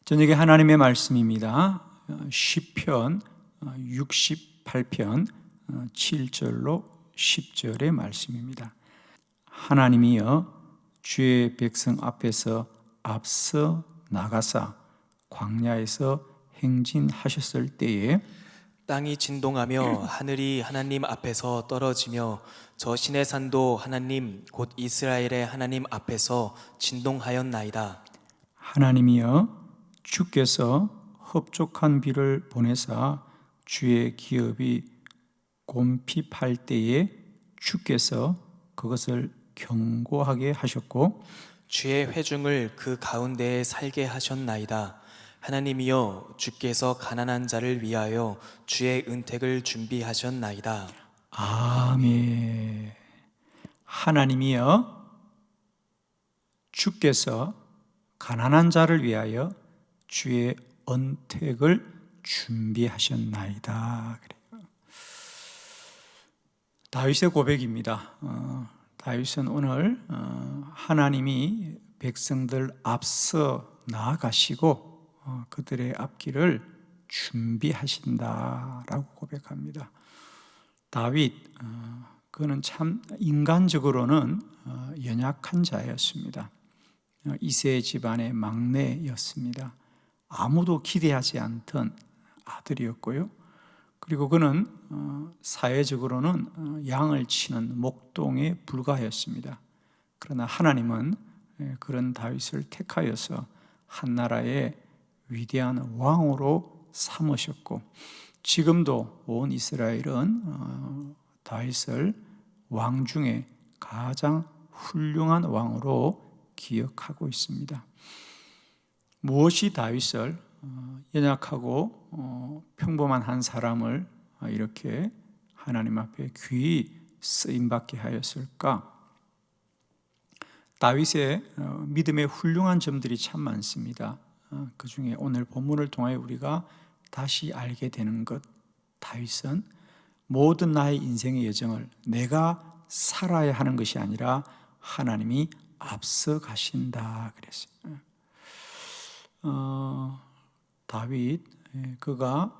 저녁에 하나님의 말씀입니다. 시편 68편 7절로 10절의 말씀입니다. 하나님이여 주의 백성 앞에서 앞서 나가사 광야에서 행진하셨을 때에 땅이 진동하며 하늘이 하나님 앞에서 떨어지며 저 시내 산도 하나님 곧 이스라엘의 하나님 앞에서 진동하였나이다. 하나님이여 주께서 흡족한 비를 보내사 주의 기업이 곰핍할 때에 주께서 그것을 견고하게 하셨고 주의 회중을 그 가운데에 살게 하셨나이다. 하나님이여 주께서 가난한 자를 위하여 주의 은택을 준비하셨나이다. 아멘. 하나님이여 주께서 가난한 자를 위하여 주의 언택을 준비하셨나이다. 다윗의 고백입니다. 다윗은 오늘 하나님이 백성들 앞서 나아가시고 그들의 앞길을 준비하신다라고 고백합니다. 다윗, 그는 참 인간적으로는 연약한 자였습니다. 이세 집안의 막내였습니다. 아무도 기대하지 않던 아들이었고요. 그리고 그는 사회적으로는 양을 치는 목동에 불과하였습니다. 그러나 하나님은 그런 다윗을 택하여서 한 나라의 위대한 왕으로 삼으셨고, 지금도 온 이스라엘은 다윗을 왕 중에 가장 훌륭한 왕으로 기억하고 있습니다. 무엇이 다윗을 연약하고 평범한 한 사람을 이렇게 하나님 앞에 귀히 쓰임받게 하였을까? 다윗의 믿음의 훌륭한 점들이 참 많습니다. 그 중에 오늘 본문을 통하여 우리가 다시 알게 되는 것, 다윗은 모든 나의 인생의 여정을 내가 살아야 하는 것이 아니라 하나님이 앞서 가신다 그랬어요. 다윗, 그가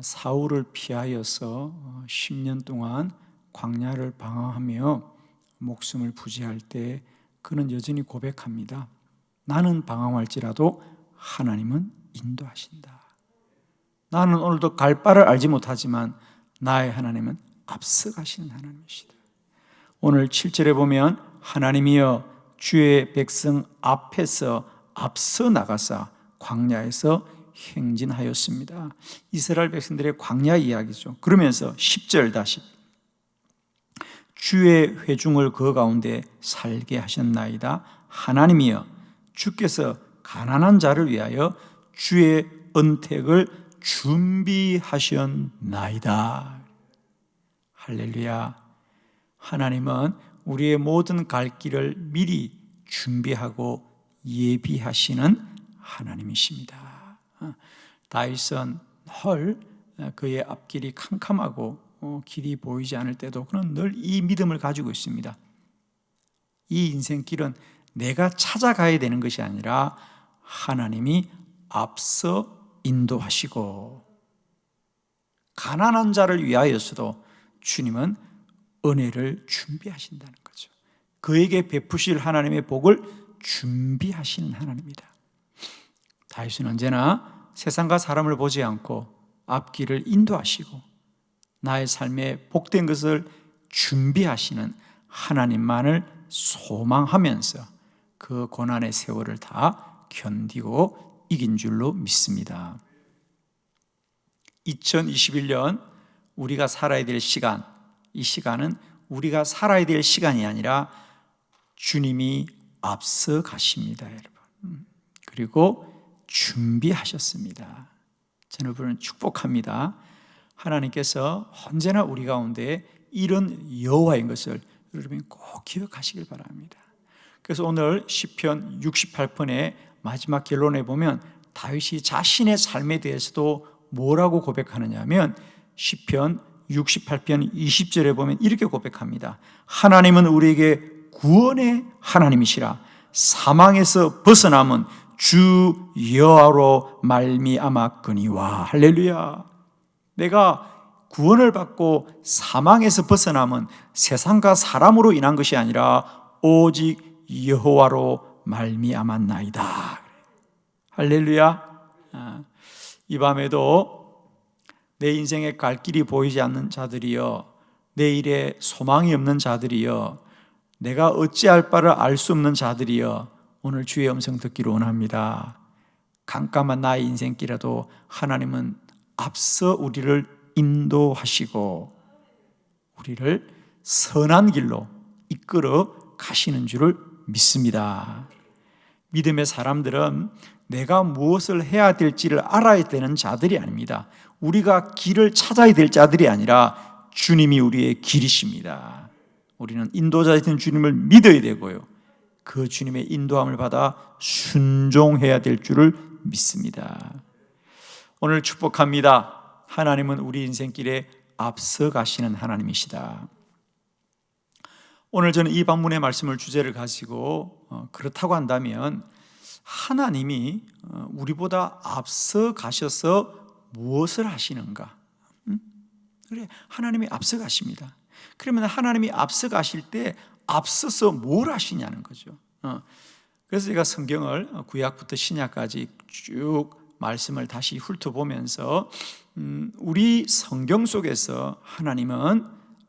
사울을 피하여서 10년 동안 광야를 방황하며 목숨을 부지할 때 그는 여전히 고백합니다. 나는 방황할지라도 하나님은 인도하신다. 나는 오늘도 갈 바를 알지 못하지만 나의 하나님은 앞서 가시는 하나님이시다. 오늘 7절에 보면 하나님이여 주의 백성 앞에서 앞서 나가사 광야에서 행진하였습니다. 이스라엘 백성들의 광야 이야기죠. 그러면서 10절 다시 주의 회중을 그 가운데 살게 하셨나이다. 하나님이여 주께서 가난한 자를 위하여 주의 언택을 준비하셨나이다. 할렐루야. 하나님은 우리의 모든 갈 길을 미리 준비하고 예비하시는 하나님이십니다. 다윗은 늘 그의 앞길이 캄캄하고 길이 보이지 않을 때도 그는 늘 이 믿음을 가지고 있습니다. 이 인생길은 내가 찾아가야 되는 것이 아니라 하나님이 앞서 인도하시고, 가난한 자를 위하여서도 주님은 은혜를 준비하신다는 거죠. 그에게 베푸실 하나님의 복을 준비하시는 하나님이다. 다윗은 언제나 세상과 사람을 보지 않고 앞길을 인도하시고 나의 삶에 복된 것을 준비하시는 하나님만을 소망하면서 그 고난의 세월을 다 견디고 이긴 줄로 믿습니다. 2021년 우리가 살아야 될 시간, 이 시간은 우리가 살아야 될 시간이 아니라 주님이 앞서 가십니다, 여러분. 그리고 준비하셨습니다. 저는 여러분을 축복합니다. 하나님께서 언제나 우리 가운데 이런 여호와인 것을 여러분이 꼭 기억하시길 바랍니다. 그래서 오늘 시편 68편의 마지막 결론에 보면 다윗이 자신의 삶에 대해서도 뭐라고 고백하느냐 하면 시편 68편 20절에 보면 이렇게 고백합니다. 하나님은 우리에게 구원의 하나님이시라. 사망에서 벗어남은 주 여호와로 말미암았거니와. 할렐루야. 내가 구원을 받고 사망에서 벗어남은 세상과 사람으로 인한 것이 아니라 오직 여호와로 말미암았나이다. 할렐루야. 이 밤에도 내 인생에 갈 길이 보이지 않는 자들이여, 내일에 소망이 없는 자들이여, 내가 어찌할 바를 알 수 없는 자들이여, 오늘 주의 음성 듣기를 원합니다. 깜깜한 나의 인생길에도 하나님은 앞서 우리를 인도하시고 우리를 선한 길로 이끌어 가시는 줄을 믿습니다. 믿음의 사람들은 내가 무엇을 해야 될지를 알아야 되는 자들이 아닙니다. 우리가 길을 찾아야 될 자들이 아니라 주님이 우리의 길이십니다. 우리는 인도자이신 주님을 믿어야 되고요, 그 주님의 인도함을 받아 순종해야 될 줄을 믿습니다. 오늘 축복합니다. 하나님은 우리 인생길에 앞서 가시는 하나님이시다. 오늘 저는 이 본문의 말씀을 주제를 가지고 그렇다고 한다면 하나님이 우리보다 앞서 가셔서 무엇을 하시는가? 그래, 하나님이 앞서 가십니다. 그러면 하나님이 앞서 가실 때 앞서서 뭘 하시냐는 거죠. 그래서 제가 성경을 구약부터 신약까지 쭉 말씀을 다시 훑어보면서 우리 성경 속에서 하나님은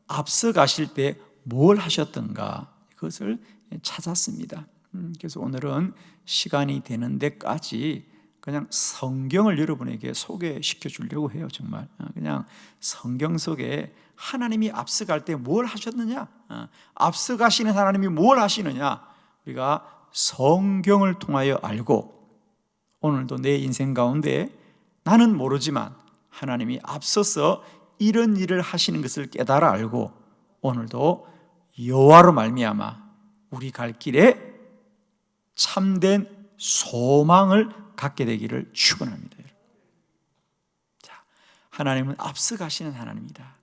앞서 가실 때 뭘 하셨던가, 그것을 찾았습니다. 그래서 오늘은 시간이 되는 데까지 그냥 성경을 여러분에게 소개시켜 주려고 해요. 정말 그냥 성경 속에 하나님이 앞서 갈 때 뭘 하셨느냐, 앞서 가시는 하나님이 뭘 하시느냐, 우리가 성경을 통하여 알고 오늘도 내 인생 가운데 나는 모르지만 하나님이 앞서서 이런 일을 하시는 것을 깨달아 알고 오늘도 여호와로 말미암아 우리 갈 길에 참된 소망을 갖게 되기를 축원합니다. 자, 하나님은 앞서 가시는 하나님이다.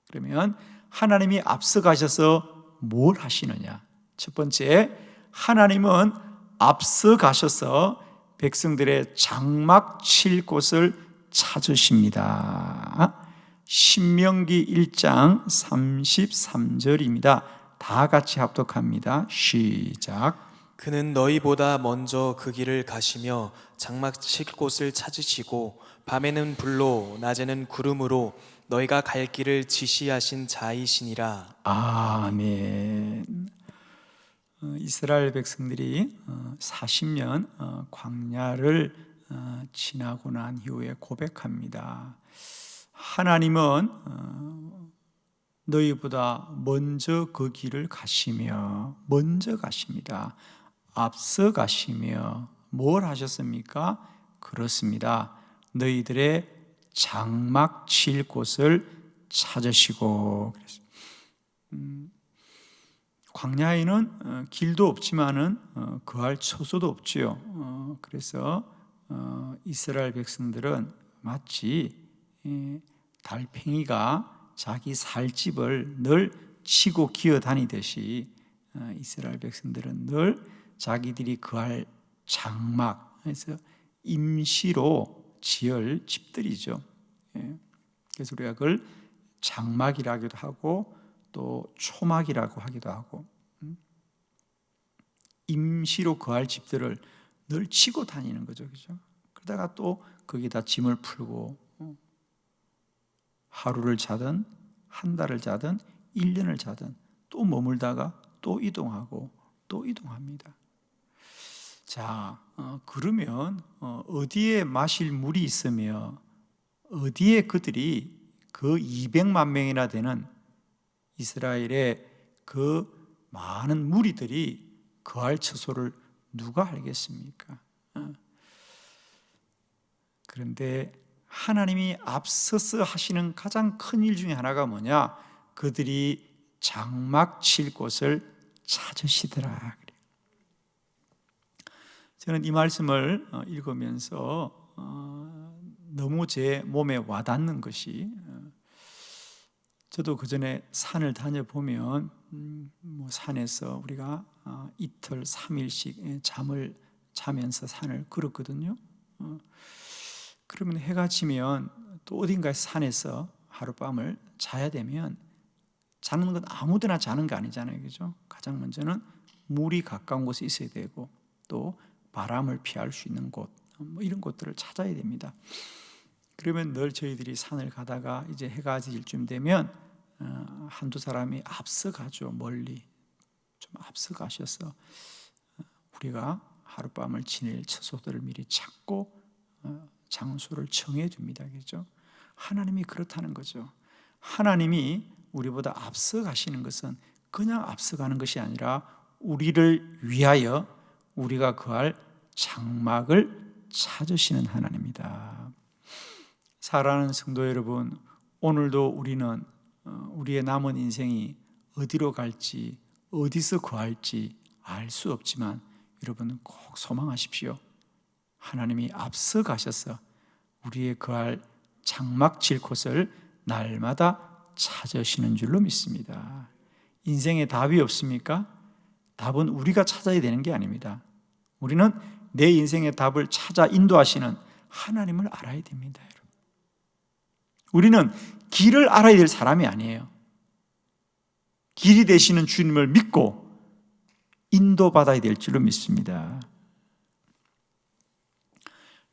그러면 하나님이 앞서 가셔서 뭘 하시느냐? 첫 번째, 하나님은 앞서 가셔서 백성들의 장막 칠 곳을 찾으십니다. 신명기 1장 33절입니다. 다 같이 합독합니다. 시작. 그는 너희보다 먼저 그 길을 가시며 장막 칠 곳을 찾으시고 밤에는 불로 낮에는 구름으로 너희가 갈 길을 지시하신 자이시니라. 아멘. 이스라엘 백성들이 40년 광야를 지나고 난 이후에 고백합니다. 하나님은 너희보다 먼저 그 길을 가시며, 먼저 가십니다. 앞서 가시며 뭘 하셨습니까? 그렇습니다. 너희들의 장막 칠 곳을 찾으시고. 광야에는 길도 없지만은 거할 처소도 없지요. 그래서 이스라엘 백성들은 마치 달팽이가 자기 살집을 늘 치고 기어 다니듯이 이스라엘 백성들은 늘 자기들이 거할 장막에서 임시로 지을 집들이죠. 그래서 우리가 그걸 장막이라고도 하고 또 초막이라고 하기도 하고, 임시로 거할 집들을 늘 치고 다니는 거죠. 그죠? 그러다가 또 거기다 짐을 풀고 하루를 자든 한 달을 자든 1년을 자든 또 머물다가 또 이동하고 또 이동합니다. 자, 그러면 어디에 마실 물이 있으며 어디에 그들이 그 200만 명이나 되는 이스라엘의 그 많은 무리들이 거할 처소를 누가 알겠습니까? 그런데 하나님이 앞서서 하시는 가장 큰 일 중에 하나가 뭐냐? 그들이 장막 칠 곳을 찾으시더라. 저는 이 말씀을 읽으면서 너무 제 몸에 와닿는 것이, 저도 그 전에 산을 다녀보면 산에서 우리가 이틀 3일씩 잠을 자면서 산을 걸었거든요. 그러면 해가 지면 또 어딘가에 산에서 하룻밤을 자야 되면 자는 건 아무데나 자는 거 아니잖아요, 그죠? 가장 먼저는 물이 가까운 곳에 있어야 되고 또 바람을 피할 수 있는 곳, 이런 곳들을 찾아야 됩니다. 그러면 늘 저희들이 산을 가다가 이제 해가 질 쯤 되면 한두 사람이 앞서가죠. 멀리 좀 앞서가셔서 우리가 하룻밤을 지낼 처소들을 미리 찾고 장소를 정해 둡니다. 그렇죠? 하나님이 그렇다는 거죠. 하나님이 우리보다 앞서 가시는 것은 그냥 앞서가는 것이 아니라 우리를 위하여 우리가 거할 장막을 찾으시는 하나님입니다. 사랑하는 성도 여러분, 오늘도 우리는 우리의 남은 인생이 어디로 갈지, 어디서 거할지 알 수 없지만 여러분 꼭 소망하십시오. 하나님이 앞서 가셔서 우리의 거할 장막 질 곳을 날마다 찾으시는 줄로 믿습니다. 인생에 답이 없습니까? 답은 우리가 찾아야 되는 게 아닙니다. 우리는 내 인생의 답을 찾아 인도하시는 하나님을 알아야 됩니다. 여러분. 우리는 길을 알아야 될 사람이 아니에요. 길이 되시는 주님을 믿고 인도받아야 될 줄로 믿습니다.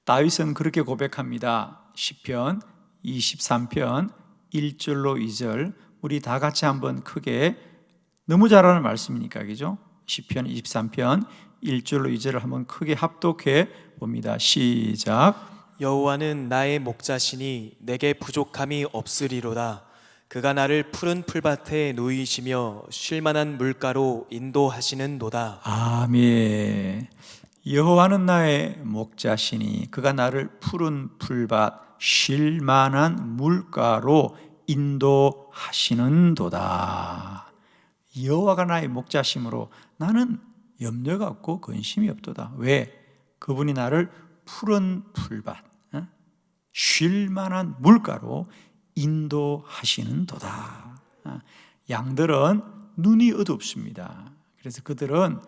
다윗은 그렇게 고백합니다. 시편 23편 1절로 2절, 우리 다 같이 한번 크게, 너무 잘하는 말씀이니까, 그죠? 시편 23편 1절로 2절을 한번 크게 합독해 봅니다. 시작. 여호와는 나의 목자시니 내게 부족함이 없으리로다. 그가 나를 푸른 풀밭에 누이시며 쉴만한 물가로 인도하시는도다. 아멘. 여호와는 나의 목자시니 그가 나를 푸른 풀밭 쉴만한 물가로 인도하시는도다. 여호와가 나의 목자심으로 나는 염려가 없고 근심이 없도다. 왜? 그분이 나를 푸른 풀밭, 쉴만한 물가로 인도하시는도다. 양들은 눈이 어둡습니다. 그래서 그들은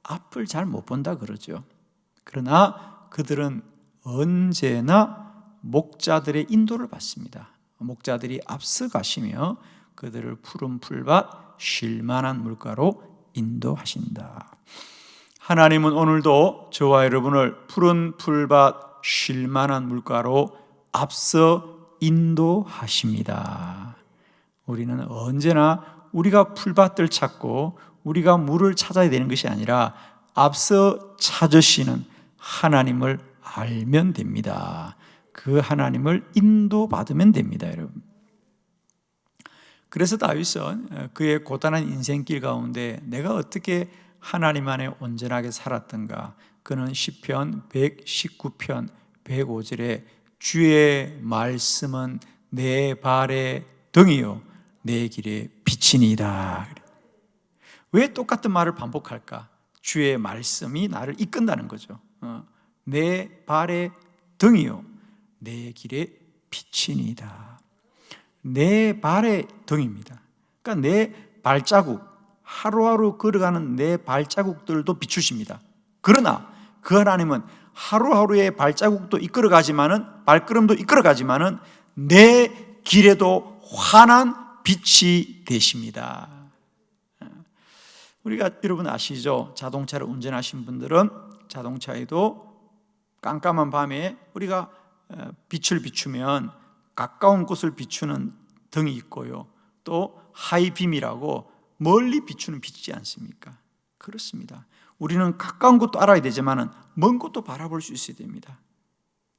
앞을 잘 못 본다 그러죠. 그러나 그들은 언제나 목자들의 인도를 받습니다. 목자들이 앞서 가시며 그들을 푸른 풀밭 쉴만한 물가로 인도하신다. 하나님은 오늘도 저와 여러분을 푸른 풀밭 쉴만한 물가로 앞서 인도하십니다. 우리는 언제나 우리가 풀밭을 찾고 우리가 물을 찾아야 되는 것이 아니라 앞서 찾으시는 하나님을 알면 됩니다. 그 하나님을 인도받으면 됩니다, 여러분. 그래서 다윗은 그의 고단한 인생길 가운데 내가 어떻게 하나님 안에 온전하게 살았던가, 그는 시편 119편 105절에 주의 말씀은 내 발의 등이요 내 길의 빛이니이다. 왜 똑같은 말을 반복할까? 주의 말씀이 나를 이끈다는 거죠. 내 발의 등이요 내 길의 빛이니이다. 내 발의 등입니다. 그러니까 내 발자국, 하루하루 걸어가는 내 발자국들도 비추십니다. 그러나 그 하나님은 하루하루의 발자국도 이끌어가지만은, 발걸음도 이끌어가지만은 내 길에도 환한 빛이 되십니다. 우리가 여러분 아시죠? 자동차를 운전하신 분들은 자동차에도 깜깜한 밤에 우리가 빛을 비추면 가까운 곳을 비추는 등이 있고요. 또 하이빔이라고 멀리 비추는 빛이지 않습니까? 그렇습니다. 우리는 가까운 곳도 알아야 되지만 먼 곳도 바라볼 수 있어야 됩니다.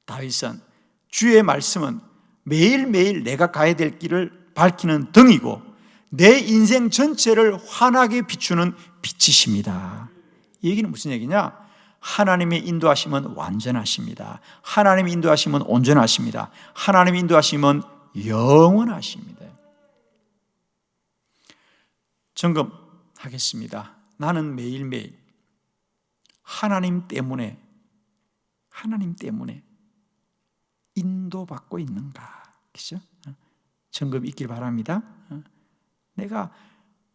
다윗은 주의 말씀은 매일매일 내가 가야 될 길을 밝히는 등이고 내 인생 전체를 환하게 비추는 빛이십니다. 이 얘기는 무슨 얘기냐? 하나님의 인도하심은 완전하십니다. 하나님의 인도하심은 온전하십니다. 하나님의 인도하심은 영원하십니다. 점검하겠습니다. 나는 매일매일 하나님 때문에 인도받고 있는가? 그죠? 점검 있길 바랍니다. 내가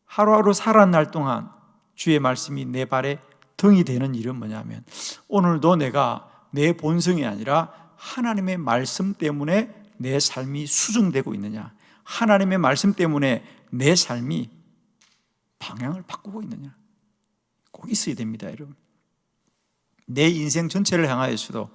하루하루 살아난 날 동안 주의 말씀이 내 발의 등이 되는 일은 뭐냐면, 오늘도 내가 내 본성이 아니라 하나님의 말씀 때문에 내 삶이 수정되고 있느냐, 하나님의 말씀 때문에 내 삶이 방향을 바꾸고 있느냐, 꼭 있어야 됩니다, 여러분. 내 인생 전체를 향하여서도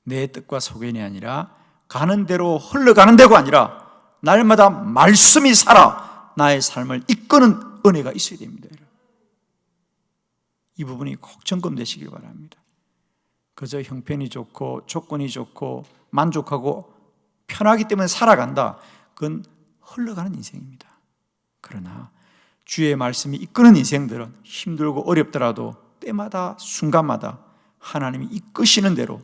내 뜻과 소견이 아니라, 가는 대로 흘러가는 데가 아니라 날마다 말씀이 살아 나의 삶을 이끄는 은혜가 있어야 됩니다, 여러분. 이 부분이 꼭 점검되시길 바랍니다. 그저 형편이 좋고 조건이 좋고 만족하고 편하기 때문에 살아간다, 그건 흘러가는 인생입니다. 그러나 주의 말씀이 이끄는 인생들은 힘들고 어렵더라도 때마다 순간마다 하나님이 이끄시는 대로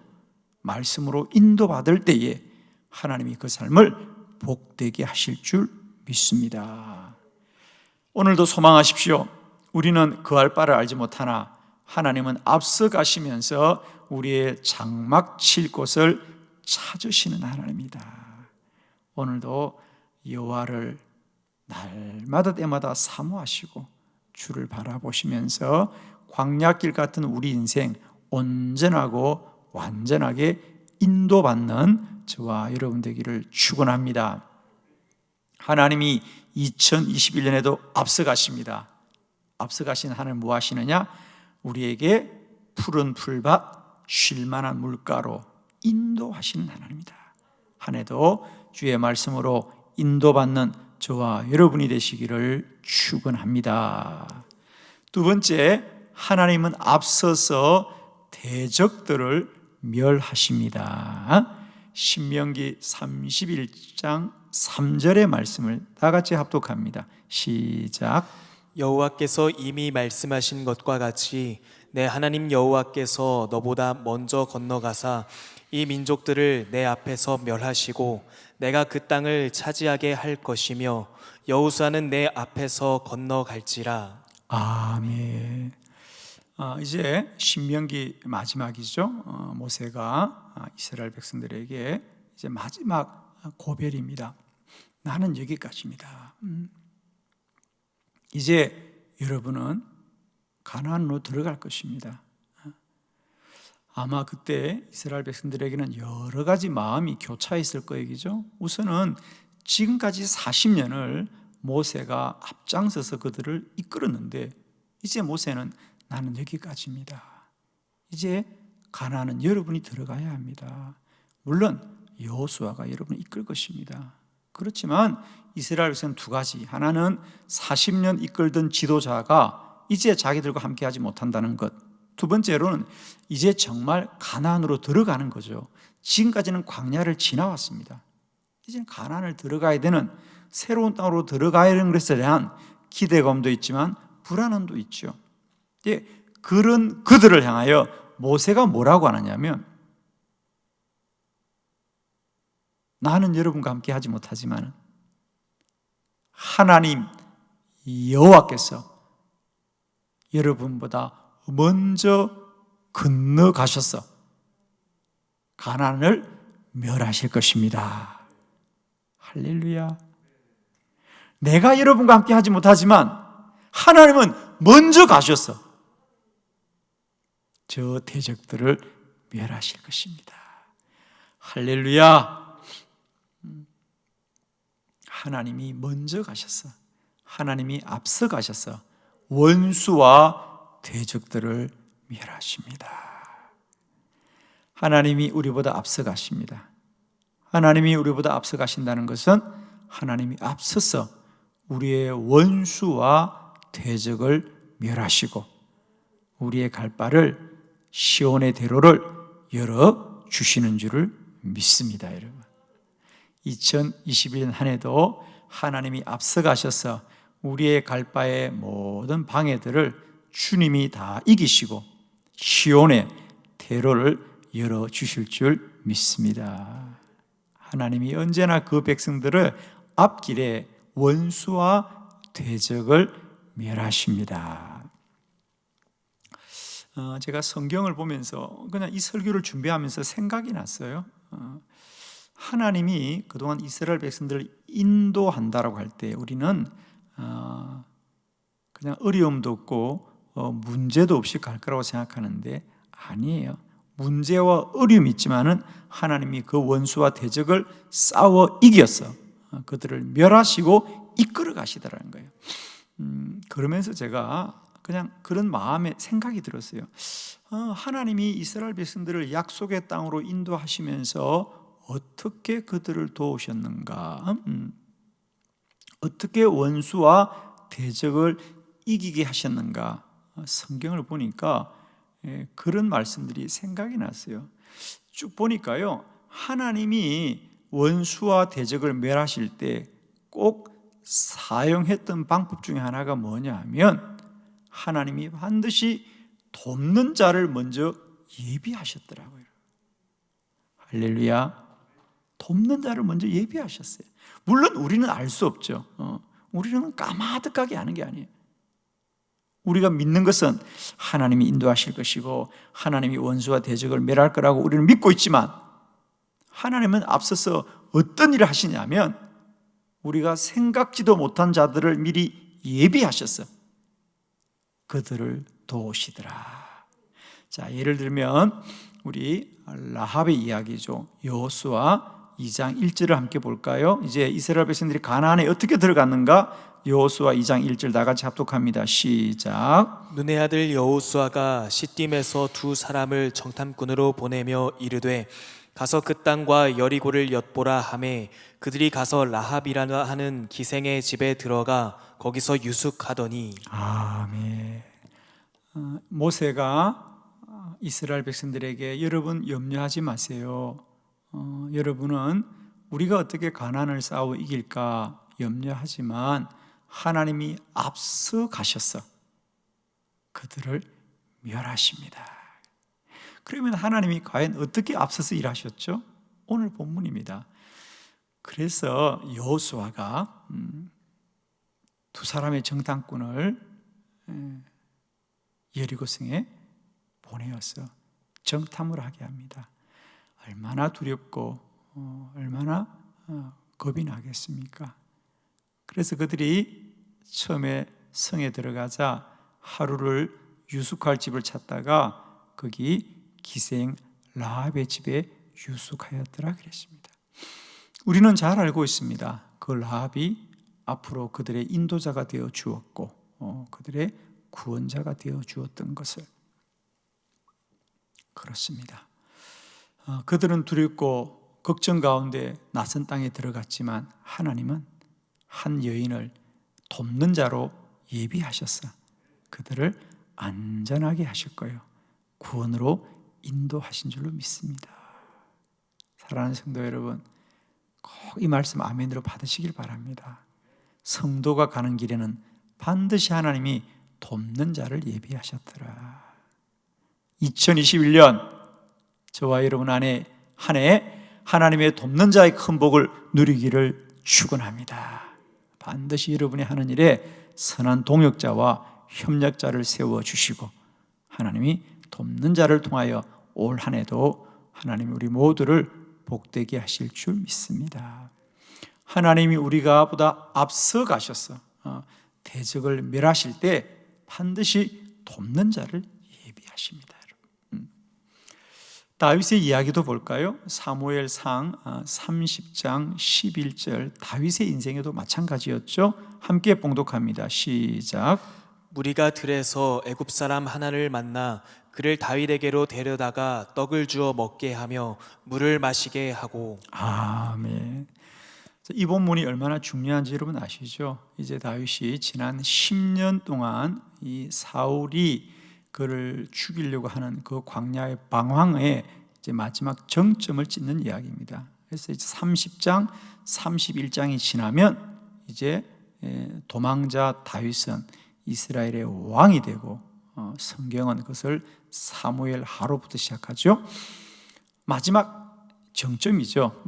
말씀으로 인도받을 때에 하나님이 그 삶을 복되게 하실 줄 믿습니다. 오늘도 소망하십시오. 우리는 그할 바를 알지 못하나 하나님은 앞서 가시면서 우리의 장막 칠 곳을 찾으시는 하나님이다. 오늘도 여호와를 날마다 때마다 사모하시고 주를 바라보시면서 광야길 같은 우리 인생 온전하고 완전하게 인도받는 저와 여러분 되기를 축원합니다. 하나님이 2021년에도 앞서가십니다. 앞서가신 하나님 뭐 하시느냐? 우리에게 푸른 풀밭 쉴만한 물가로 인도하시는 하나님이다. 한 해도 주의 말씀으로 인도받는 저와 여러분이 되시기를 축원합니다. 두 번째, 하나님은 앞서서 대적들을 멸하십니다. 신명기 31장 3절의 말씀을 다 같이 합독합니다. 시작. 여호와께서 이미 말씀하신 것과 같이 내 하나님 여호와께서 너보다 먼저 건너가사 이 민족들을 내 앞에서 멸하시고 내가 그 땅을 차지하게 할 것이며 여호수아는 내 앞에서 건너갈지라. 아멘. 이제 신명기 마지막이죠. 모세가 이스라엘 백성들에게 이제 마지막 고별입니다. 나는 여기까지입니다. 이제 여러분은 가나안으로 들어갈 것입니다. 아마 그때 이스라엘 백성들에게는 여러 가지 마음이 교차했을 거예요. 우선은 지금까지 40년을 모세가 앞장서서 그들을 이끌었는데, 이제 모세는 나는 여기까지입니다. 이제 가나안은 여러분이 들어가야 합니다. 물론 여호수아가 여러분을 이끌 것입니다. 그렇지만 이스라엘 백성은 두 가지, 하나는 40년 이끌던 지도자가 이제 자기들과 함께하지 못한다는 것, 두 번째로는 이제 정말 가나안으로 들어가는 거죠. 지금까지는 광야를 지나왔습니다. 이제는 가나안을 들어가야 되는, 새로운 땅으로 들어가야 되는 것에 대한 기대감도 있지만 불안함도 있죠. 그런 그들을 향하여 모세가 뭐라고 하느냐면, 나는 여러분과 함께 하지 못하지만 하나님 여호와께서 여러분보다 먼저 건너가셔서 가나안을 멸하실 것입니다. 할렐루야. 내가 여러분과 함께 하지 못하지만 하나님은 먼저 가셔서 저 대적들을 멸하실 것입니다. 할렐루야. 하나님이 먼저 가셔서, 하나님이 앞서 가셔서 원수와 대적들을 멸하십니다. 하나님이 우리보다 앞서 가십니다. 하나님이 우리보다 앞서 가신다는 것은 하나님이 앞서서 우리의 원수와 대적을 멸하시고 우리의 갈 바를 시온의 대로를 열어주시는 줄을 믿습니다. 여러분, 2021년 한 해도 하나님이 앞서 가셔서 우리의 갈 바의 모든 방해들을 주님이 다 이기시고 시온의 대로를 열어주실 줄 믿습니다. 하나님이 언제나 그 백성들을 앞길에 원수와 대적을 멸하십니다. 제가 성경을 보면서 그냥 이 설교를 준비하면서 생각이 났어요. 하나님이 그동안 이스라엘 백성들을 인도한다라고 할 때 우리는 그냥 어려움도 없고 문제도 없이 갈 거라고 생각하는데 아니에요. 문제와 어려움이 있지만은 하나님이 그 원수와 대적을 싸워 이겨서 그들을 멸하시고 이끌어 가시더라는 거예요. 그러면서 제가 그냥 그런 마음에 생각이 들었어요. 하나님이 이스라엘 백성들을 약속의 땅으로 인도하시면서 어떻게 그들을 도우셨는가? 어떻게 원수와 대적을 이기게 하셨는가? 성경을 보니까 그런 말씀들이 생각이 났어요. 쭉 보니까요, 하나님이 원수와 대적을 멸하실 때 꼭 사용했던 방법 중에 하나가 뭐냐 하면 하나님이 반드시 돕는 자를 먼저 예비하셨더라고요. 할렐루야. 돕는 자를 먼저 예비하셨어요. 물론 우리는 알 수 없죠. 우리는 까마득하게 아는 게 아니에요. 우리가 믿는 것은 하나님이 인도하실 것이고 하나님이 원수와 대적을 멸할 거라고 우리는 믿고 있지만 하나님은 앞서서 어떤 일을 하시냐면 우리가 생각지도 못한 자들을 미리 예비하셔서 그들을 도우시더라. 자, 예를 들면 우리 라합의 이야기죠. 여호수아 2장 1절을 함께 볼까요? 이제 이스라엘 백성들이 가나안에 어떻게 들어갔는가? 여호수아 2장 1절 다 같이 합독합니다. 시작. 눈의 아들 여호수아가 시딤에서 두 사람을 정탐꾼으로 보내며 이르되 가서 그 땅과 여리고를 엿보라 하매 그들이 가서 라합이라 하는 기생의 집에 들어가 거기서 유숙하더니. 아멘. 모세가 이스라엘 백성들에게 여러분 염려하지 마세요. 여러분은 우리가 어떻게 가나안을 싸워 이길까 염려하지만 하나님이 앞서 가셔서 그들을 멸하십니다. 그러면 하나님이 과연 어떻게 앞서서 일하셨죠? 오늘 본문입니다. 그래서 여호수아가 두 사람의 정탐꾼을 여리고성에 보내어서 정탐을 하게 합니다. 얼마나 두렵고 얼마나 겁이 나겠습니까? 그래서 그들이 처음에 성에 들어가자 하루를 유숙할 집을 찾다가 거기 기생 라합의 집에 유숙하였더라 그랬습니다. 우리는 잘 알고 있습니다. 그 라합이 앞으로 그들의 인도자가 되어 주었고 그들의 구원자가 되어 주었던 것을. 그렇습니다. 그들은 두렵고 걱정 가운데 낯선 땅에 들어갔지만 하나님은 한 여인을 돕는 자로 예비하셔서 그들을 안전하게 하실 거예요. 구원으로 인도하신 줄로 믿습니다. 사랑하는 성도 여러분, 꼭 이 말씀 아멘으로 받으시길 바랍니다. 성도가 가는 길에는 반드시 하나님이 돕는 자를 예비하셨더라. 2021년 저와 여러분 안에 한 해 하나님의 돕는 자의 큰 복을 누리기를 축원합니다. 반드시 여러분이 하는 일에 선한 동역자와 협력자를 세워주시고 하나님이 돕는 자를 통하여 올 한 해도 하나님이 우리 모두를 복되게 하실 줄 믿습니다. 하나님이 우리가 보다 앞서 가셔서 대적을 멸하실 때 반드시 돕는 자를 예비하십니다. 다윗의 이야기도 볼까요? 사무엘상 30장 11절 다윗의 인생에도 마찬가지였죠. 함께 봉독합니다. 시작. 무리가 들에서 애굽 사람 하나를 만나 그를 다윗에게로 데려다가 떡을 주어 먹게 하며 물을 마시게 하고. 아멘. 이 본문이 얼마나 중요한지 여러분 아시죠? 이제 다윗이 지난 10년 동안 이 사울이 그를 죽이려고 하는 그 광야의 방황에 이제 마지막 정점을 찍는 이야기입니다. 그래서 이제 30장, 31장이 지나면 이제 도망자 다윗은 이스라엘의 왕이 되고 성경은 그것을 사무엘 하로부터 시작하죠. 마지막 정점이죠.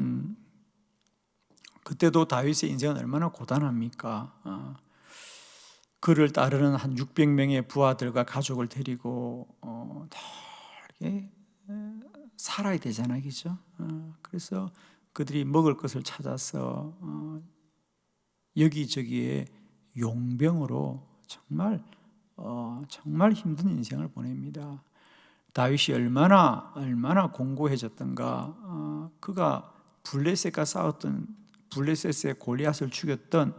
그때도 다윗의 인생은 얼마나 고단합니까? 그를 따르는 한 600명의 부하들과 가족을 데리고 이렇게 살아야 되잖아요, 그죠? 그래서 그들이 먹을 것을 찾아서 여기저기에 용병으로 정말 정말 힘든 인생을 보냅니다. 다윗이 얼마나 공고해졌던가. 그가 블레셋과 싸웠던, 블레셋의 골리앗을 죽였던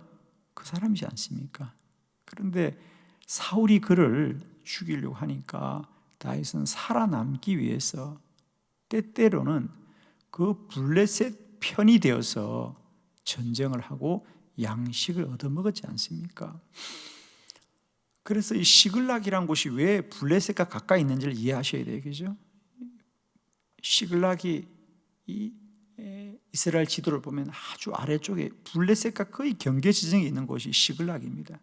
그 사람이지 않습니까? 그런데 사울이 그를 죽이려고 하니까 다윗은 살아남기 위해서 때때로는 그 블레셋 편이 되어서 전쟁을 하고 양식을 얻어먹었지 않습니까? 그래서 이 시글락이란 곳이 왜 블레셋과 가까이 있는지를 이해하셔야 되겠죠? 시글락이 이 이스라엘 지도를 보면 아주 아래쪽에 블레셋과 거의 경계 지점에 있는 곳이 시글락입니다.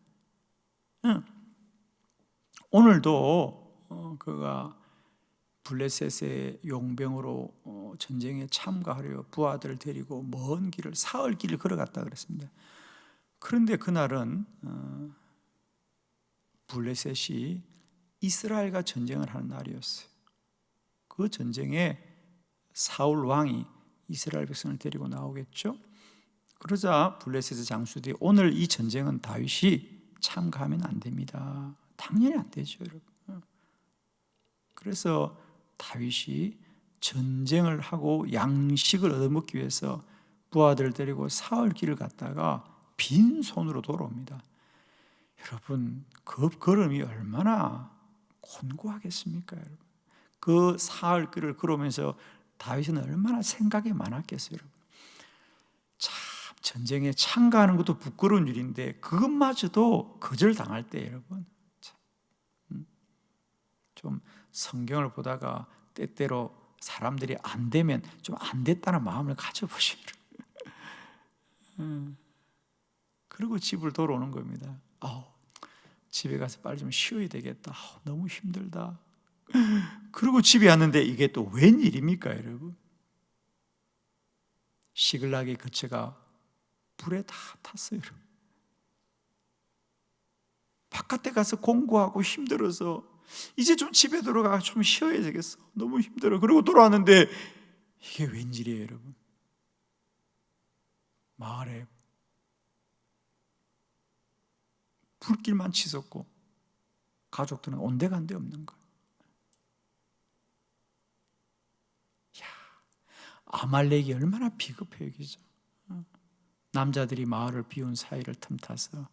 오늘도 그가 블레셋의 용병으로 전쟁에 참가하려 부하들을 데리고 먼 길을, 사흘 길을 걸어갔다 그랬습니다. 그런데 그날은 블레셋이 이스라엘과 전쟁을 하는 날이었어요. 그 전쟁에 사울 왕이 이스라엘 백성을 데리고 나오겠죠. 그러자 블레셋의 장수들이 오늘 이 전쟁은 다윗이 참가하면 안 됩니다. 당연히 안 되죠, 여러분. 그래서 다윗이 전쟁을 하고 양식을 얻어먹기 위해서 부하들을 데리고 사흘 길을 갔다가 빈손으로 돌아옵니다. 여러분, 그 걸음이 얼마나 곤고하겠습니까, 여러분? 그 사흘 길을 걸으면서 다윗은 얼마나 생각이 많았겠어요, 여러분. 참 전쟁에 참가하는 것도 부끄러운 일인데 그것마저도 거절당할 때, 여러분, 좀 성경을 보다가 때때로 사람들이 안 되면 좀 안 됐다는 마음을 가져보시오. 그리고 집을 돌아오는 겁니다. 집에 가서 빨리 좀 쉬어야 되겠다. 너무 힘들다. 그리고 집에 왔는데 이게 또 웬일입니까, 여러분? 시글락의 거처가 불에 다 탔어요, 여러분. 바깥에 가서 공부하고 힘들어서 이제 좀 집에 들어가 좀 쉬어야 되겠어. 너무 힘들어. 그리고 돌아왔는데 이게 웬일이에요, 여러분? 마을에 불길만 치솟고 가족들은 온데간데 없는 거예요. 아말렉이 얼마나 비겁해요, 그죠? 남자들이 마을을 비운 사이를 틈타서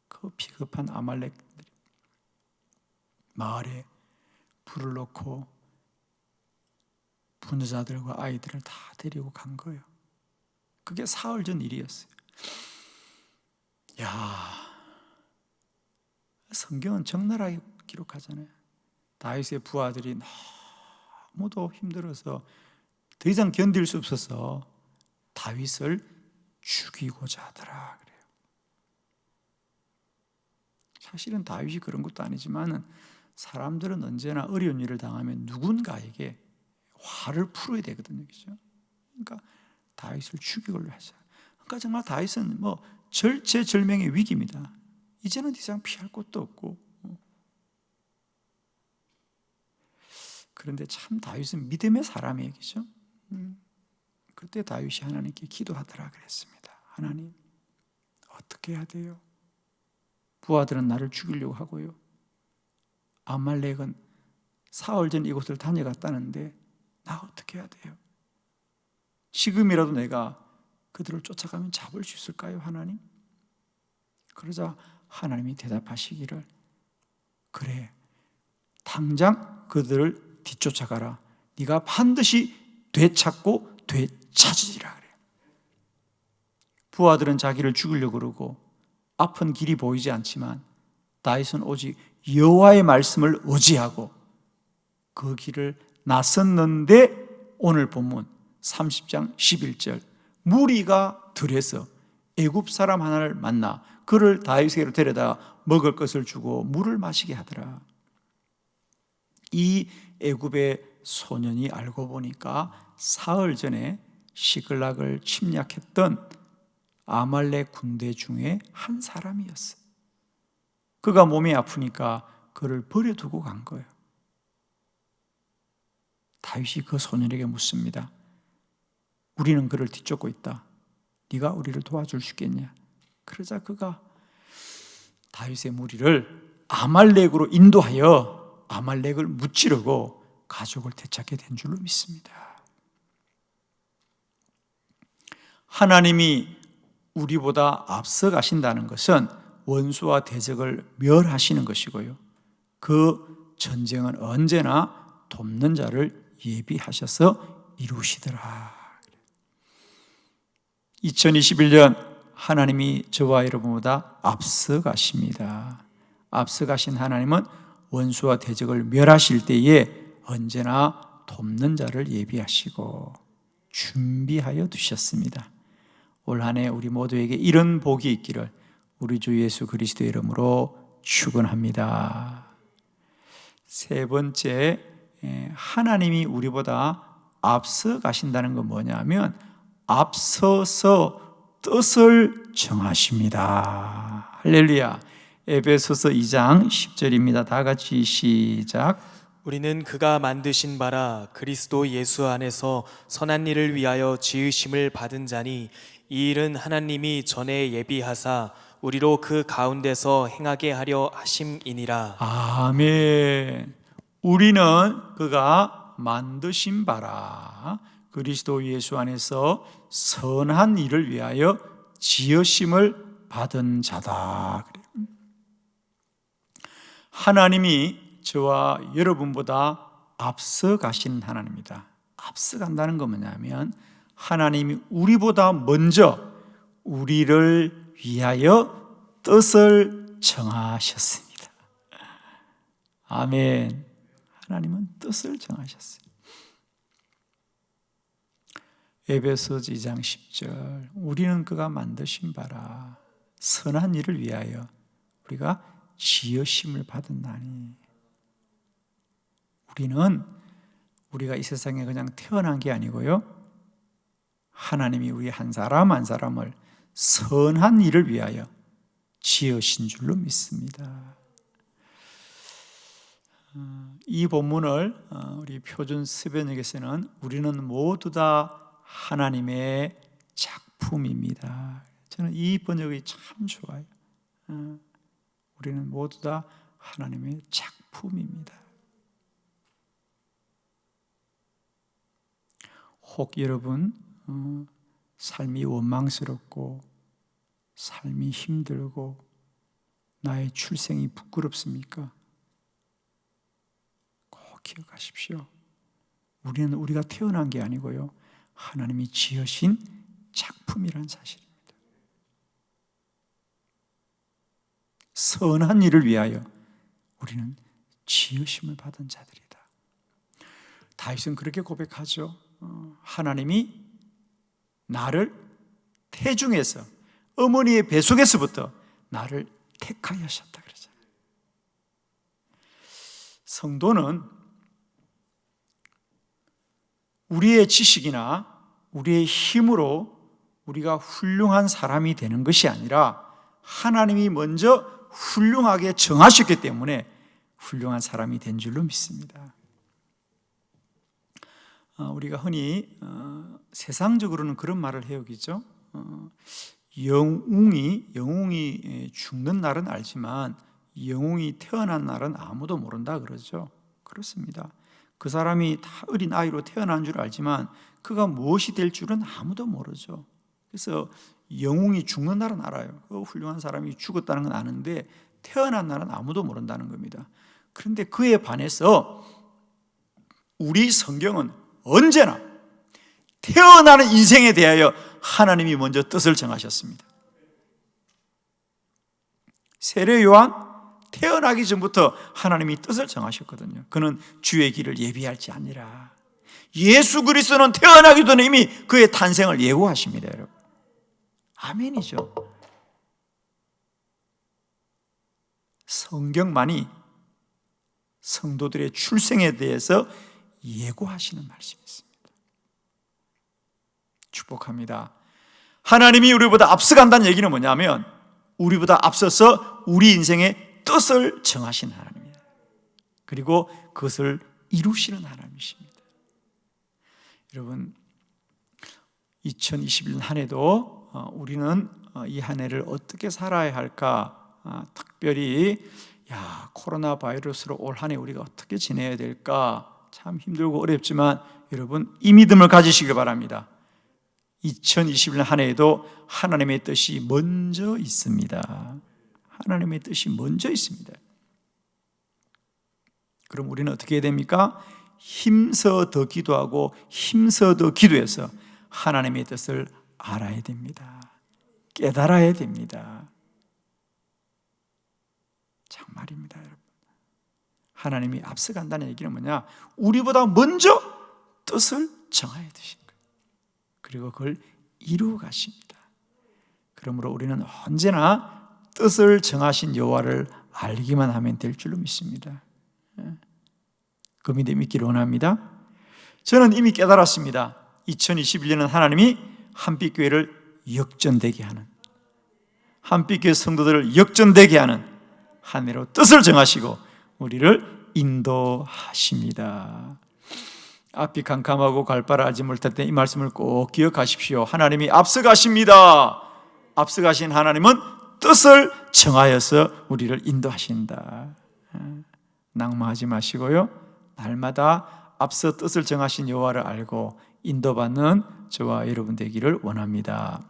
그 비겁한 아말렉들이 마을에 불을 넣고 분자들과 아이들을 다 데리고 간 거예요. 그게 사흘 전 일이었어요. 성경은 적나라하게 기록하잖아요. 다윗의 부하들이 너무도 힘들어서 더 이상 견딜 수 없어서 다윗을 죽이고자 하더라 그래요. 사실은 다윗이 그런 것도 아니지만 사람들은 언제나 어려운 일을 당하면 누군가에게 화를 풀어야 되거든요, 그죠? 그러니까 다윗을 죽이려고 하죠. 그러니까 정말 다윗은 절체절명의 위기입니다. 이제는 더 이상 피할 곳도 없고. 그런데 참 다윗은 믿음의 사람이에요, 그죠? 그때 다윗이 하나님께 기도하더라 그랬습니다. 하나님, 어떻게 해야 돼요? 부하들은 나를 죽이려고 하고요. 아말렉은 사흘 전 이곳을 다녀갔다는데 나 어떻게 해야 돼요? 지금이라도 내가 그들을 쫓아가면 잡을 수 있을까요, 하나님? 그러자 하나님이 대답하시기를, 그래, 당장 그들을 뒤쫓아가라. 네가 반드시 되찾고 되찾으리라 그래요. 부하들은 자기를 죽이려고 그러고 앞은 길이 보이지 않지만 다윗은 오직 여호와의 말씀을 의지하고 그 길을 나섰는데 오늘 본문 30장 11절 무리가 들에서 애굽 사람 하나를 만나 그를 다윗에게로 데려다 먹을 것을 주고 물을 마시게 하더라. 이 애굽의 소년이 알고 보니까 사흘 전에 시글락을 침략했던 아말렉 군대 중에 한 사람이었어요. 그가 몸이 아프니까 그를 버려두고 간 거예요. 다윗이 그 소년에게 묻습니다. 우리는 그를 뒤쫓고 있다. 네가 우리를 도와줄 수 있겠냐? 그러자 그가 다윗의 무리를 아말렉으로 인도하여 아말렉을 무찌르고 가족을 되찾게 된 줄로 믿습니다. 하나님이 우리보다 앞서 가신다는 것은 원수와 대적을 멸하시는 것이고요, 그 전쟁은 언제나 돕는 자를 예비하셔서 이루시더라. 2021년 하나님이 저와 여러분보다 앞서 가십니다. 앞서 가신 하나님은 원수와 대적을 멸하실 때에 언제나 돕는 자를 예비하시고 준비하여 두셨습니다. 올 한 해 우리 모두에게 이런 복이 있기를 우리 주 예수 그리스도의 이름으로 축원합니다. 세 번째, 하나님이 우리보다 앞서 가신다는 건 뭐냐면 앞서서 뜻을 정하십니다. 할렐루야. 에베소서 2장 10절입니다. 다 같이 시작. 우리는 그가 만드신 바라 그리스도 예수 안에서 선한 일을 위하여 지으심을 받은 자니 이 일은 하나님이 전에 예비하사 우리로 그 가운데서 행하게 하려 하심이니라. 아멘. 우리는 그가 만드신 바라 그리스도 예수 안에서 선한 일을 위하여 지으심을 받은 자다. 하나님이 저와 여러분보다 앞서 가신 하나님이다. 앞서 간다는 건 뭐냐면 하나님이 우리보다 먼저 우리를 위하여 뜻을 정하셨습니다. 아멘. 하나님은 뜻을 정하셨어요. 에베소서 2장 10절 우리는 그가 만드신 바라 선한 일을 위하여 우리가 지으심을 받았나니. 우리가 이 세상에 그냥 태어난 게 아니고요, 하나님이 우리 한 사람 한 사람을 선한 일을 위하여 지으신 줄로 믿습니다. 이 본문을 우리 표준 습변역에서는 우리는 모두 다 하나님의 작품입니다. 저는 이 번역이 참 좋아요. 우리는 모두 다 하나님의 작품입니다. 혹 여러분 삶이 원망스럽고 삶이 힘들고 나의 출생이 부끄럽습니까? 꼭 기억하십시오. 우리가 태어난 게 아니고요, 하나님이 지으신 작품이라는 사실입니다. 선한 일을 위하여 우리는 지으심을 받은 자들이다. 다윗은 그렇게 고백하죠. 하나님이 나를 태중에서 어머니의 뱃속에서부터 나를 택하셨다 그러잖아요. 성도는 우리의 지식이나 우리의 힘으로 우리가 훌륭한 사람이 되는 것이 아니라 하나님이 먼저 훌륭하게 정하셨기 때문에 훌륭한 사람이 된 줄로 믿습니다. 우리가 흔히 세상적으로는 그런 말을 해오기죠. 영웅이 죽는 날은 알지만 영웅이 태어난 날은 아무도 모른다 그러죠. 그렇습니다. 그 사람이 다 어린 아이로 태어난 줄 알지만 그가 무엇이 될 줄은 아무도 모르죠. 그래서 영웅이 죽는 날은 알아요. 그 훌륭한 사람이 죽었다는 건 아는데 태어난 날은 아무도 모른다는 겁니다. 그런데 그에 반해서 우리 성경은 언제나 태어나는 인생에 대하여 하나님이 먼저 뜻을 정하셨습니다. 세례 요한 태어나기 전부터 하나님이 뜻을 정하셨거든요. 그는 주의 길을 예비할지 아니라. 예수 그리스도는 태어나기 전에 이미 그의 탄생을 예고하십니다, 여러분. 아멘이죠. 성경만이 성도들의 출생에 대해서 예고하시는 말씀이 있습니다. 축복합니다. 하나님이 우리보다 앞서간다는 얘기는 뭐냐면 우리보다 앞서서 우리 인생의 뜻을 정하신 하나님이에요. 그리고 그것을 이루시는 하나님이십니다. 여러분, 2021년 한 해도 우리는 이 한 해를 어떻게 살아야 할까, 특별히 야, 코로나 바이러스로 올 한 해 우리가 어떻게 지내야 될까? 참 힘들고 어렵지만 여러분 이 믿음을 가지시기 바랍니다. 2021년 한 해에도 하나님의 뜻이 먼저 있습니다. 하나님의 뜻이 먼저 있습니다. 그럼 우리는 어떻게 해야 됩니까? 힘써 더 기도하고 힘써 더 기도해서 하나님의 뜻을 알아야 됩니다. 깨달아야 됩니다. 정말입니다, 여러분. 하나님이 앞서간다는 얘기는 뭐냐? 우리보다 먼저 뜻을 정하여 두신 거예요. 그리고 그걸 이루어 가십니다. 그러므로 우리는 언제나 뜻을 정하신 여호와를 알기만 하면 될 줄로 믿습니다. 그 믿음 있기를 원합니다. 저는 이미 깨달았습니다. 2021년은 하나님이 한빛교회를 역전되게 하는, 한빛교회 성도들을 역전되게 하는 한 해로 뜻을 정하시고 우리를 인도하십니다. 앞이 캄캄하고 갈바라지 못할 때 이 말씀을 꼭 기억하십시오. 하나님이 앞서가십니다. 앞서가신 하나님은 뜻을 정하여서 우리를 인도하신다. 낭망하지 마시고요, 날마다 앞서 뜻을 정하신 여호와를 알고 인도받는 저와 여러분 되기를 원합니다.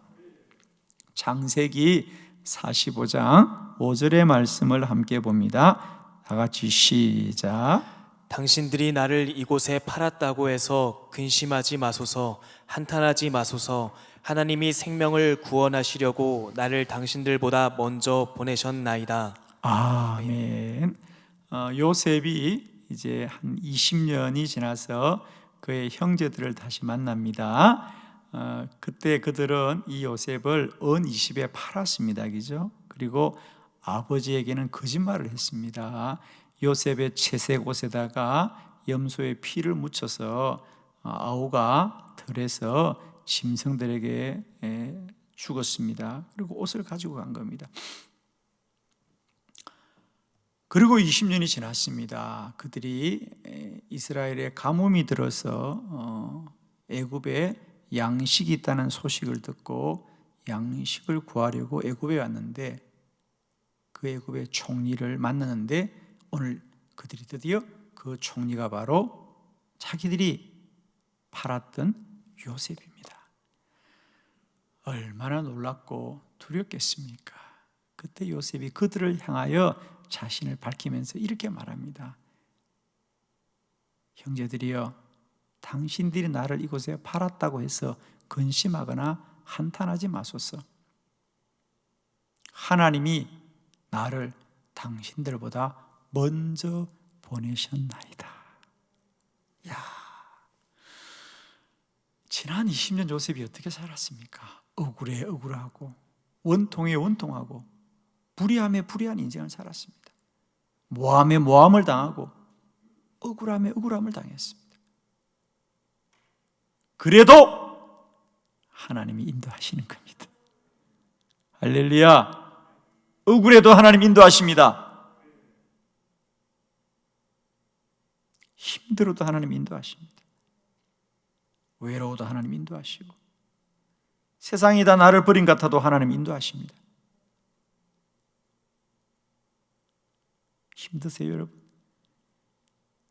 창세기 45장 5절의 말씀을 함께 봅니다. 다 같이 시작. 당신들이 나를 이곳에 팔았다고 해서 근심하지 마소서, 한탄하지 마소서. 하나님이 생명을 구원하시려고 나를 당신들보다 먼저 보내셨나이다. 아멘. 요셉이 이제 한 20년이 지나서 그의 형제들을 다시 만납니다. 그때 그들은 이 요셉을 은 20에 팔았습니다. 그죠? 그리고 아버지에게는 거짓말을 했습니다. 요셉의 채색 옷에다가 염소의 피를 묻혀서 아우가 들에서 짐승들에게 죽었습니다. 그리고 옷을 가지고 간 겁니다. 그리고 20년이 지났습니다. 그들이 이스라엘에 가뭄이 들어서 애굽에 양식이 있다는 소식을 듣고 양식을 구하려고 애굽에 왔는데 그 애굽의 총리를 만나는데 오늘 그들이 드디어 그 총리가 바로 자기들이 팔았던 요셉입니다. 얼마나 놀랍고 두렵겠습니까? 그때 요셉이 그들을 향하여 자신을 밝히면서 이렇게 말합니다. 형제들이여, 당신들이 나를 이곳에 팔았다고 해서 근심하거나 한탄하지 마소서. 하나님이 나를 당신들보다 먼저 보내셨나이다. 야, 지난 20년 요셉이 어떻게 살았습니까? 억울하고 원통에 원통하고 불의함에 불의한 인생을 살았습니다. 모함에 모함을 당하고 억울함에 억울함을 당했습니다. 그래도 하나님이 인도하시는 겁니다. 할렐루야. 억울해도 하나님 인도하십니다. 힘들어도 하나님 인도하십니다. 외로워도 하나님 인도하시고 세상이 다 나를 버린 것 같아도 하나님 인도하십니다. 힘드세요, 여러분?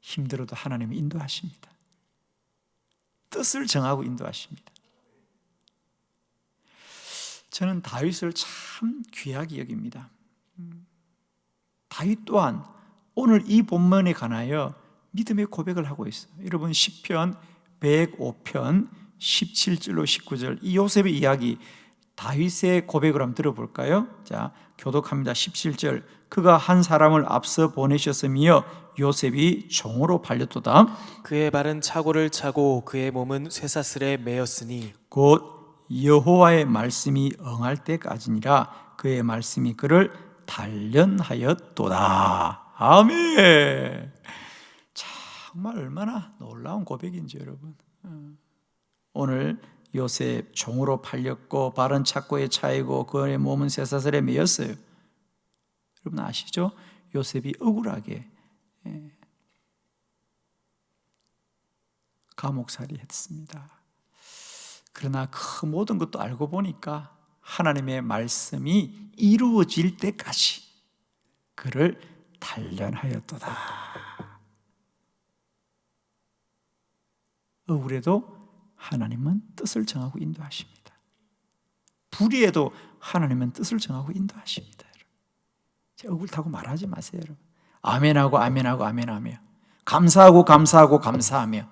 힘들어도 하나님이 인도하십니다. 뜻을 정하고 인도하십니다. 저는 다윗을 참 귀하게 여깁니다. 다윗 또한 오늘 이 본문에 관하여 믿음의 고백을 하고 있어요. 여러분 시편 105편 17절로 19절 이 요셉의 이야기 다윗의 고백을 한번 들어볼까요? 자, 교독합니다. 17절 그가 한 사람을 앞서 보내셨으며 요셉이 종으로 팔렸도다. 그의 발은 차고를 차고 그의 몸은 쇠사슬에 매였으니 곧 여호와의 말씀이 응할 때까지니라. 그의 말씀이 그를 단련하였도다. 아멘. 정말 얼마나 놀라운 고백인지 여러분. 오늘 요셉 종으로 팔렸고 발은 착고에 차이고 그의 몸은 쇠사슬에 매였어요. 여러분 아시죠? 요셉이 억울하게 감옥살이 했습니다. 그러나 그 모든 것도 알고 보니까 하나님의 말씀이 이루어질 때까지 그를 단련하였도다. 억울해도 하나님은 뜻을 정하고 인도하십니다. 불의해도 하나님은 뜻을 정하고 인도하십니다. 억울하다고 말하지 마세요, 여러분. 아멘하고 아멘하고 아멘하며 감사하고 감사하고 감사하며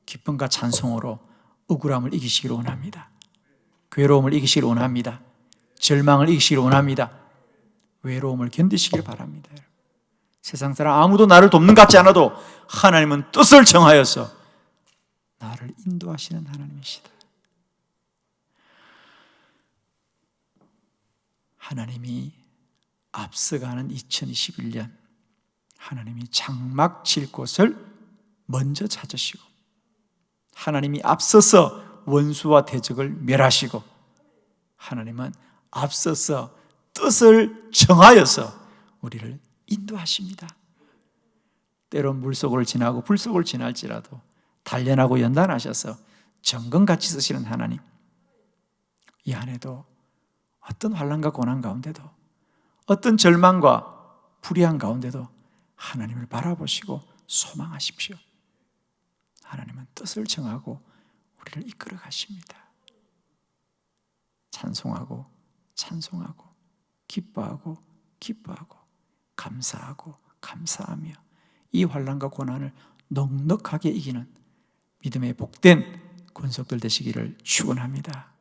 기쁨과 찬송으로 억울함을 이기시기를 원합니다. 괴로움을 이기시기를 원합니다. 절망을 이기시기를 원합니다. 외로움을 견디시기를 바랍니다. 세상 사람 아무도 나를 돕는 것 같지 않아도 하나님은 뜻을 정하여서 나를 인도하시는 하나님이시다. 하나님이 앞서가는 2021년 하나님이 장막 칠 곳을 먼저 찾으시고 하나님이 앞서서 원수와 대적을 멸하시고 하나님은 앞서서 뜻을 정하여서 우리를 인도하십니다. 때론 물속을 지나고 불속을 지날지라도 단련하고 연단하셔서 정금같이 쓰시는 하나님, 이 안에도 어떤 환난과 고난 가운데도 어떤 절망과 불의한 가운데도 하나님을 바라보시고 소망하십시오. 하나님은 뜻을 정하고 우리를 이끌어 가십니다. 찬송하고 찬송하고 기뻐하고 기뻐하고 감사하고 감사하며 이 환난과 고난을 넉넉하게 이기는 믿음의 복된 권속들 되시기를 축원합니다.